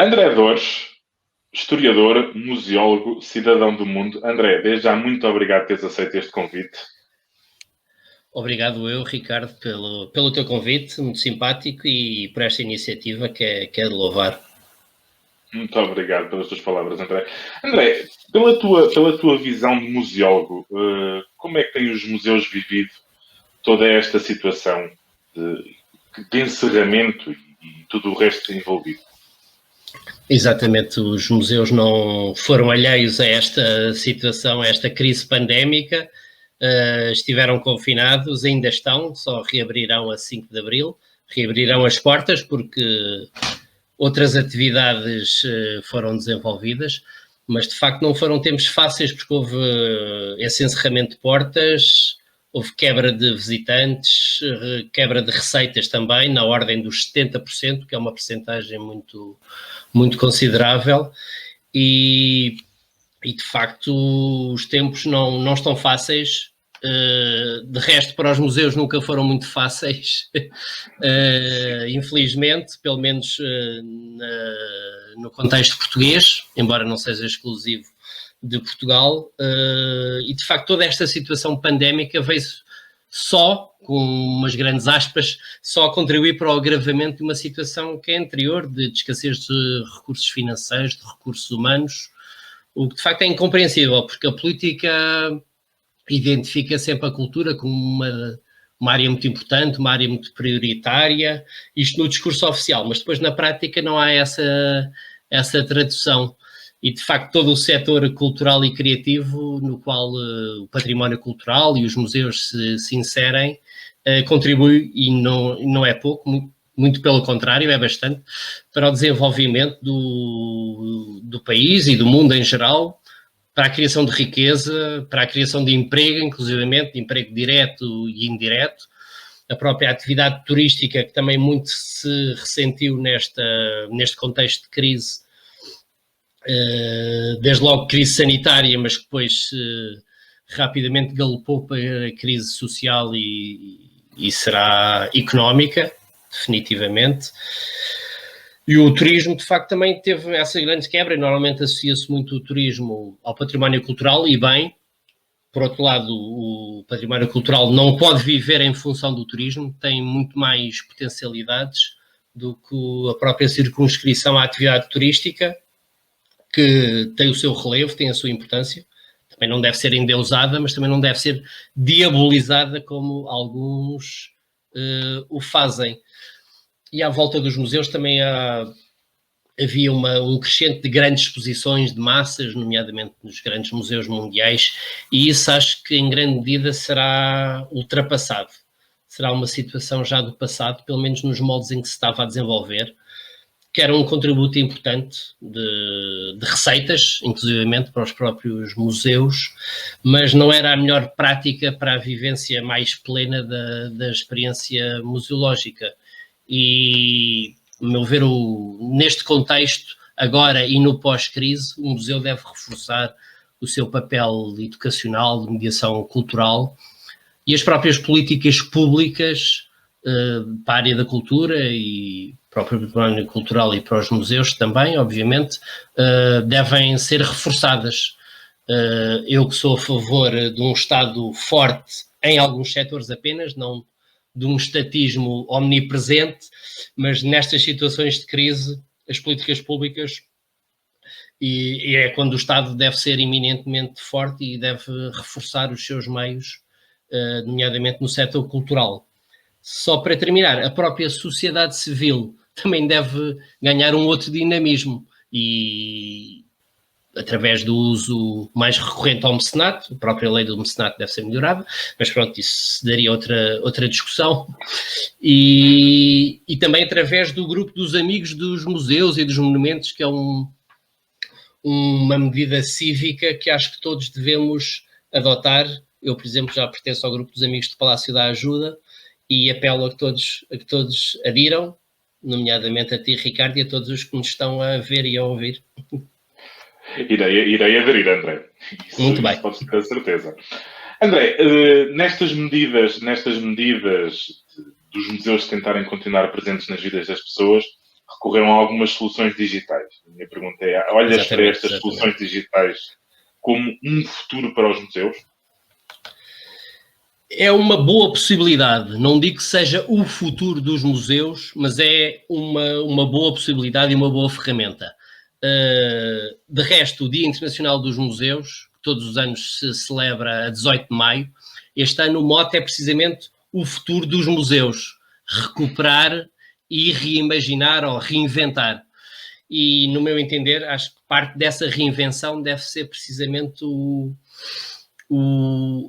André Dores, historiador, museólogo, cidadão do mundo. André, desde já muito obrigado por teres aceito este convite. Obrigado eu, Ricardo, pelo teu convite, muito simpático, e por esta iniciativa que é de louvar. Muito obrigado pelas tuas palavras, André. André, pela tua visão de museólogo, como é que têm os museus vivido toda esta situação de encerramento e tudo o resto envolvido? Exatamente, os museus não foram alheios a esta situação, a esta crise pandémica, estiveram confinados, ainda estão, só reabrirão a 5 de Abril, reabrirão as portas porque outras atividades foram desenvolvidas, mas de facto não foram tempos fáceis porque houve esse encerramento de portas, houve quebra de visitantes, quebra de receitas também, na ordem dos 70%, que é uma percentagem muito, muito considerável, e de facto os tempos não estão fáceis. De resto, para os museus nunca foram muito fáceis, infelizmente, pelo menos no contexto português, embora não seja exclusivo de Portugal, e de facto toda esta situação pandémica veio só, com umas grandes aspas, só a contribuir para o agravamento de uma situação que é anterior, de escassez de recursos financeiros, de recursos humanos, o que de facto é incompreensível, porque a política identifica sempre a cultura como uma área muito importante, uma área muito prioritária, isto no discurso oficial, mas depois na prática não há essa tradução. E de facto todo o setor cultural e criativo no qual o património cultural e os museus se inserem contribui, e não é pouco, muito pelo contrário, é bastante, para o desenvolvimento do país e do mundo em geral, para a criação de riqueza, para a criação de emprego, inclusivamente, de emprego direto e indireto, a própria atividade turística, que também muito se ressentiu neste contexto de crise, desde logo crise sanitária, mas que depois rapidamente galopou para a crise social e será económica, definitivamente. E o turismo, de facto, também teve essa grande quebra, e normalmente associa-se muito o turismo ao património cultural, e bem. Por outro lado, o património cultural não pode viver em função do turismo, tem muito mais potencialidades do que a própria circunscrição à atividade turística, que tem o seu relevo, tem a sua importância. Também não deve ser endeusada, mas também não deve ser diabolizada como alguns o fazem. E à volta dos museus também havia um crescente de grandes exposições de massas, nomeadamente nos grandes museus mundiais, e isso acho que em grande medida será ultrapassado. Será uma situação já do passado, pelo menos nos moldes em que se estava a desenvolver, que era um contributo importante de receitas, inclusivamente para os próprios museus, mas não era a melhor prática para a vivência mais plena da experiência museológica. E, a meu ver, neste contexto, agora e no pós-crise, o museu deve reforçar o seu papel educacional, de mediação cultural, e as próprias políticas públicas para a área da cultura e para o património cultural e para os museus também, obviamente, devem ser reforçadas. Eu que sou a favor de um Estado forte em alguns setores apenas, não de um estatismo omnipresente, mas nestas situações de crise, as políticas públicas, e é quando o Estado deve ser eminentemente forte e deve reforçar os seus meios, nomeadamente no setor cultural. Só para terminar, a própria sociedade civil também deve ganhar um outro dinamismo, e através do uso mais recorrente ao mecenato, a própria lei do mecenato deve ser melhorada, mas pronto, isso daria outra discussão, e também através do grupo dos amigos dos museus e dos monumentos, que é uma medida cívica que acho que todos devemos adotar. Eu, por exemplo, já pertenço ao grupo dos amigos do Palácio da Ajuda, e apelo a que todos adiram, nomeadamente a ti, Ricardo, e a todos os que nos estão a ver e a ouvir. Irei aderir, André. Muito bem. Isso podes ter a certeza. André, nestas medidas dos museus tentarem continuar presentes nas vidas das pessoas, recorreram a algumas soluções digitais. A minha pergunta é, olhas para estas soluções digitais como um futuro para os museus? É uma boa possibilidade. Não digo que seja o futuro dos museus, mas é uma boa possibilidade e uma boa ferramenta. De resto, o Dia Internacional dos Museus, que todos os anos se celebra a 18 de maio, este ano o mote é precisamente o futuro dos museus. Recuperar e reimaginar ou reinventar. E, no meu entender, acho que parte dessa reinvenção deve ser precisamente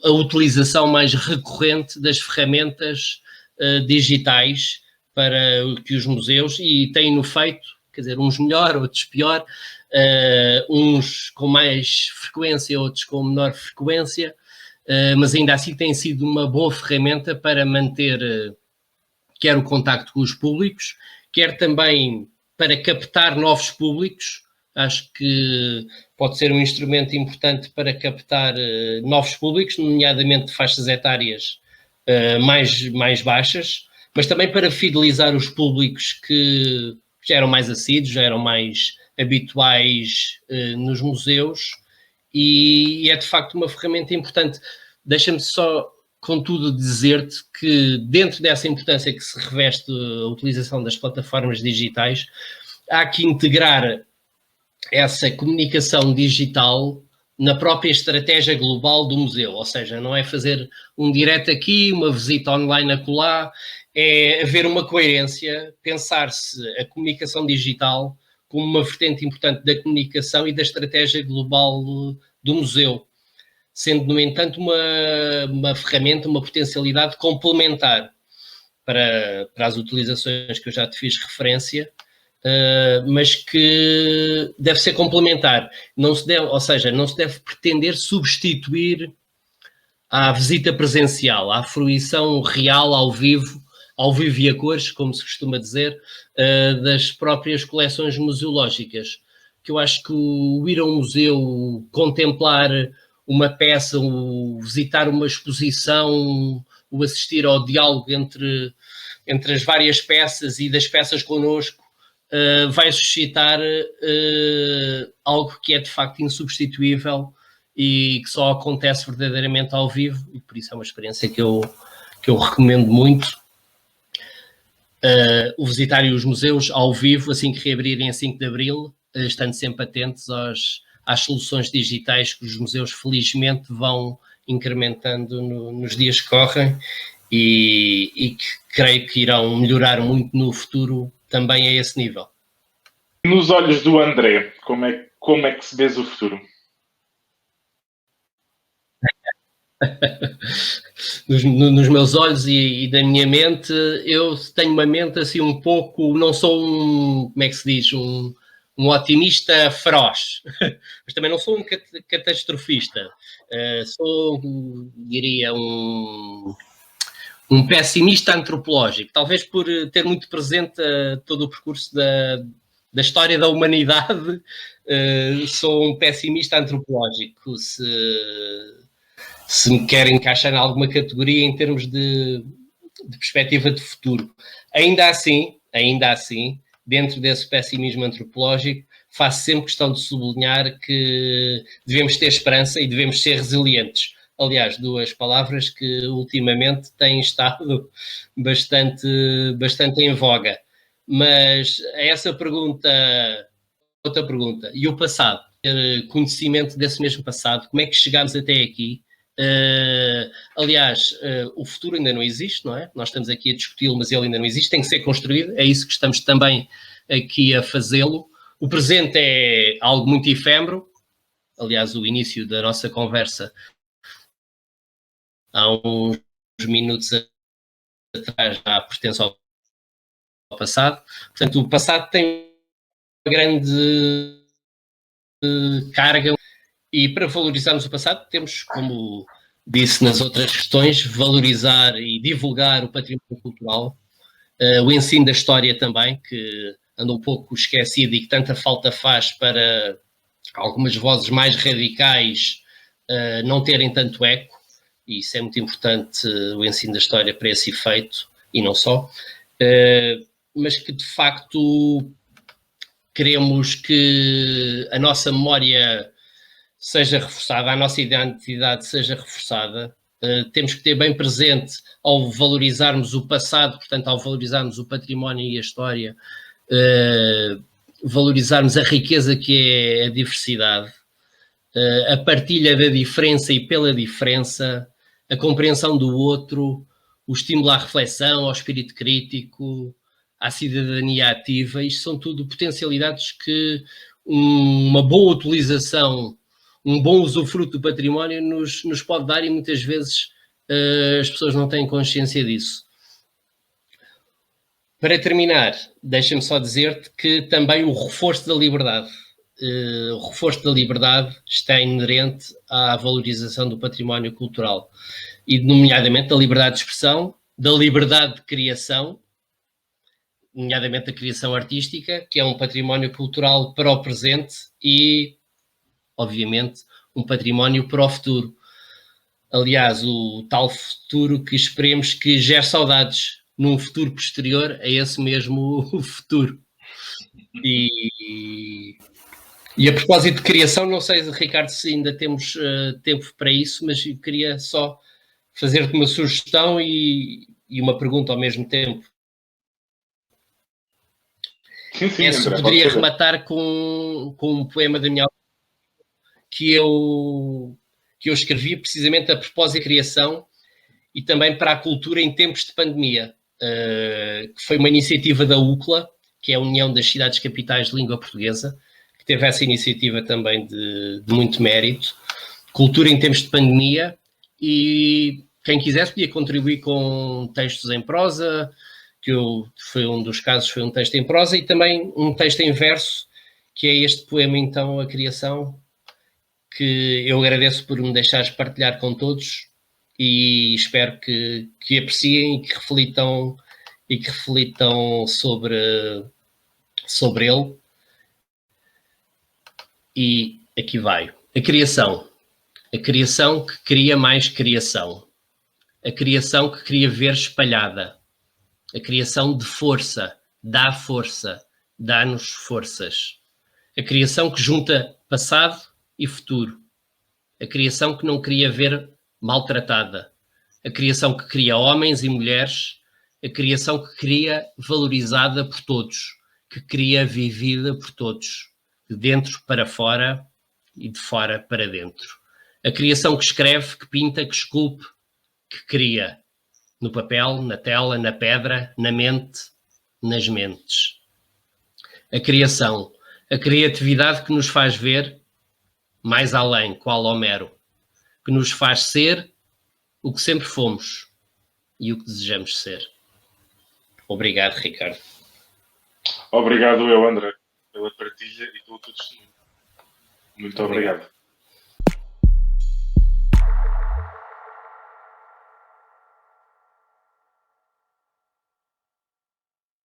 a utilização mais recorrente das ferramentas digitais para que os museus, e têm-no feito, quer dizer, uns melhor, outros pior, uns com mais frequência, outros com menor frequência, mas ainda assim tem sido uma boa ferramenta para manter quer o contacto com os públicos, quer também para captar novos públicos. Acho que pode ser um instrumento importante para captar novos públicos, nomeadamente de faixas etárias mais baixas, mas também para fidelizar os públicos que já eram mais assíduos, já eram mais habituais nos museus, e é de facto uma ferramenta importante. Deixa-me só, contudo, dizer-te que dentro dessa importância que se reveste a utilização das plataformas digitais, há que integrar essa comunicação digital na própria estratégia global do museu, ou seja, não é fazer um direto aqui, uma visita online acolá, é haver uma coerência, pensar-se a comunicação digital como uma vertente importante da comunicação e da estratégia global do museu, sendo, no entanto, uma ferramenta, uma potencialidade complementar para as utilizações que eu já te fiz referência, mas que deve ser complementar. Não se deve, ou seja, não se deve pretender substituir à visita presencial, à fruição real, ao vivo e a cores, como se costuma dizer, das próprias coleções museológicas. Que eu acho que o ir a um museu, contemplar uma peça, o visitar uma exposição, o assistir ao diálogo entre as várias peças e das peças connosco, vai suscitar algo que é de facto insubstituível e que só acontece verdadeiramente ao vivo, e por isso é uma experiência que eu recomendo muito. O visitar os museus ao vivo, assim que reabrirem a 5 de Abril, estando sempre atentos às soluções digitais que os museus felizmente vão incrementando nos dias que correm e que creio que irão melhorar muito no futuro também a esse nível. Nos olhos do André, como é que se vês o futuro? Nos meus olhos e da minha mente, eu tenho uma mente assim um pouco, não sou como é que se diz, um otimista feroz, mas também não sou um catastrofista, sou, diria, um pessimista antropológico, talvez por ter muito presente todo o percurso da história da humanidade, sou um pessimista antropológico, se me quer encaixar em alguma categoria em termos de perspectiva de futuro. Ainda assim, dentro desse pessimismo antropológico, faço sempre questão de sublinhar que devemos ter esperança e devemos ser resilientes. Aliás, duas palavras que ultimamente têm estado bastante em voga. Mas a essa pergunta, outra pergunta, e o passado? Ter conhecimento desse mesmo passado, como é que chegámos até aqui? Aliás, o futuro ainda não existe, não é? Nós estamos aqui a discuti-lo, mas ele ainda não existe, tem que ser construído, é isso que estamos também aqui a fazê-lo. O presente é algo muito efêmero, aliás, o início da nossa conversa há uns minutos atrás já pertence ao passado, portanto o passado tem uma grande carga. E para valorizarmos o passado, temos, como disse nas outras questões, valorizar e divulgar o património cultural, o ensino da história também, que anda um pouco esquecido e que tanta falta faz para algumas vozes mais radicais não terem tanto eco, e isso é muito importante, o ensino da história para esse efeito, e não só, mas que de facto queremos que a nossa memória seja reforçada, a nossa identidade seja reforçada, temos que ter bem presente, ao valorizarmos o passado, portanto, ao valorizarmos o património e a história, valorizarmos a riqueza que é a diversidade, a partilha da diferença e pela diferença, a compreensão do outro, o estímulo à reflexão, ao espírito crítico, à cidadania ativa. Isto são tudo potencialidades que uma boa utilização, um bom usufruto do património nos pode dar, e muitas vezes as pessoas não têm consciência disso. Para terminar, deixa-me só dizer-te que também o reforço da liberdade. O reforço da liberdade está inerente à valorização do património cultural, e nomeadamente da liberdade de expressão, da liberdade de criação, nomeadamente a criação artística, que é um património cultural para o presente e, obviamente, um património para o futuro. Aliás, o tal futuro que esperemos que gere saudades num futuro posterior a esse mesmo futuro. E a propósito de criação, não sei, Ricardo, se ainda temos tempo para isso, mas eu queria só fazer-te uma sugestão e uma pergunta ao mesmo tempo. Sim, Se André, poderia rematar com um poema da minha que eu escrevi precisamente a propósito da criação e também para a cultura em tempos de pandemia, que foi uma iniciativa da UCLA, que é a União das Cidades Capitais de Língua Portuguesa, que teve essa iniciativa também de muito mérito. Cultura em tempos de pandemia, e quem quisesse podia contribuir com textos em prosa, foi um dos casos, foi um texto em prosa, e também um texto em verso, que é este poema, então, A Criação, que eu agradeço por me deixares partilhar com todos, e espero que apreciem e que reflitam sobre ele. E aqui vai. A criação que cria mais criação, a criação que queria ver espalhada, a criação de força, dá-nos forças, a criação que junta passado e futuro, a criação que não queria ver maltratada, a criação que cria homens e mulheres, a criação que queria valorizada por todos, que queria vivida por todos, de dentro para fora e de fora para dentro. A criação que escreve, que pinta, que esculpe, que cria, no papel, na tela, na pedra, na mente, nas mentes. A criação, a criatividade que nos faz ver mais além, qual Homero, que nos faz ser o que sempre fomos e o que desejamos ser. Obrigado, Ricardo. Obrigado eu, André, pela partilha e pelo teu testemunho. Muito obrigado.